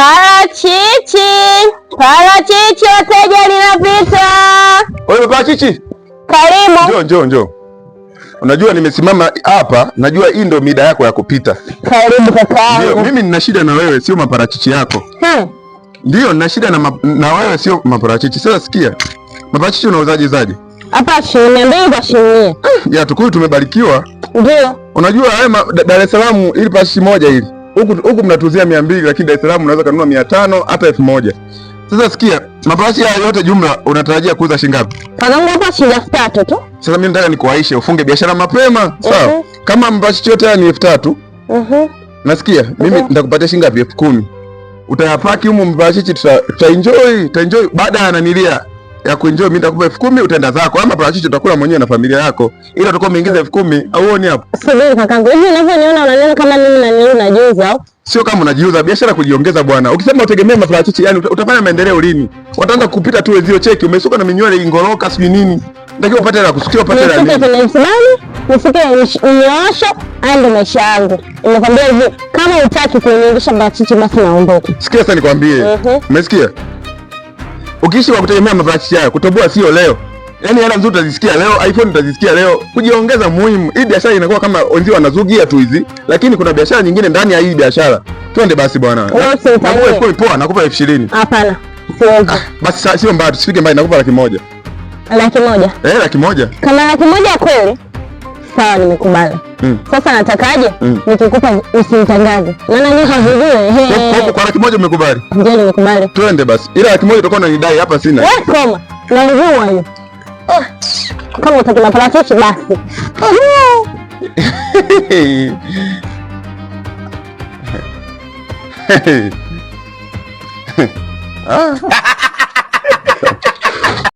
Parachichi, parachichi, wateja linapita. Wewe parachichi, karibu. Njoo. Unajua nimesimama hapa, najua hii ndio mida yako ya kupita. Karibu kaka. Ndio, mimi nina shida na wewe, sio maparachichi yako. Ndio, nina shida na wewe, sio maparachichi. Sasa sikia, maparachichi unauzaje zaje? Hapa shilingi 200 kwa shilingi. Ya Tukuyu tumebarikiwa. Ndio. Unajua haya Dar es Salaam ili parachichi moja hili. Huku mnatuzia 200, lakini Dar es Salaam unaweza kununua 500 hata 1000. Sasa sikia, maparachichi haya yote jumla unatarajia kuuza shilingi ngapi? Kwanza hapa shilingi 3000 tu. Sasa mimi nataka nikuaishe ufunge biashara mapema, sawa? Kama maparachichi yote haya ni 3000. Nasikia, mimi nitakupatia shilingi ngapi? 10,000. Utayapaki humu maparachichi, tutaenjoy baada ya nanilia ya kuenjoy. Mimi nitakupa 10,000, utaenda zako, ama parachichi utakula mwenyewe na familia yako, ila utakuwa umeingiza 10,000. Au uone hapo? Subiri kakangu, hivi unavyoniona unaniona kama mimi najiuza au? Sio kama unajiuza, biashara kujiongeza bwana. Ukisema utegemea maparachichi, yani utafanya maendeleo lini? Wataanza kupita tu wezio, cheki umesuka na minywele ingoroka sijui nini. Natakiwa upate la kusikia, upate la nini? Nifike kwenye msimamo, nifike unyoosho, haya ndio maisha yangu. Nimekwambia hivi, kama hutaki kuniingisha parachichi basi naondoka. Sikia sasa nikwambie. Umesikia? Ukiishi kwa kutegemea maparachichi haya, kutoboa sio leo. Yaani hela nzuri utazisikia leo, iPhone utazisikia leo. Kujiongeza muhimu. Hii biashara inakuwa kama wenzio wanazugia tu hizi, lakini kuna biashara nyingine ndani ya hii biashara. Twende basi bwana. Nakupa poa, nakupa 20,000. Hapana. Siwezi. Basi sio mbaya, tusifike mbali, nakupa 100,000. 100,000? 100,000. Kama 100,000 kweli? Sawa, nimekubali. Sasa natakaje? Nikikupa usinitangaze. Maana niko vizuri. Kwa 100,000 umekubali? Ndio nimekubali. Twende basi. Ila 100,000 utakuwa unanidai hapa sina. Wewe koma. Naujua hiyo. Kama utaki maparachichi basi.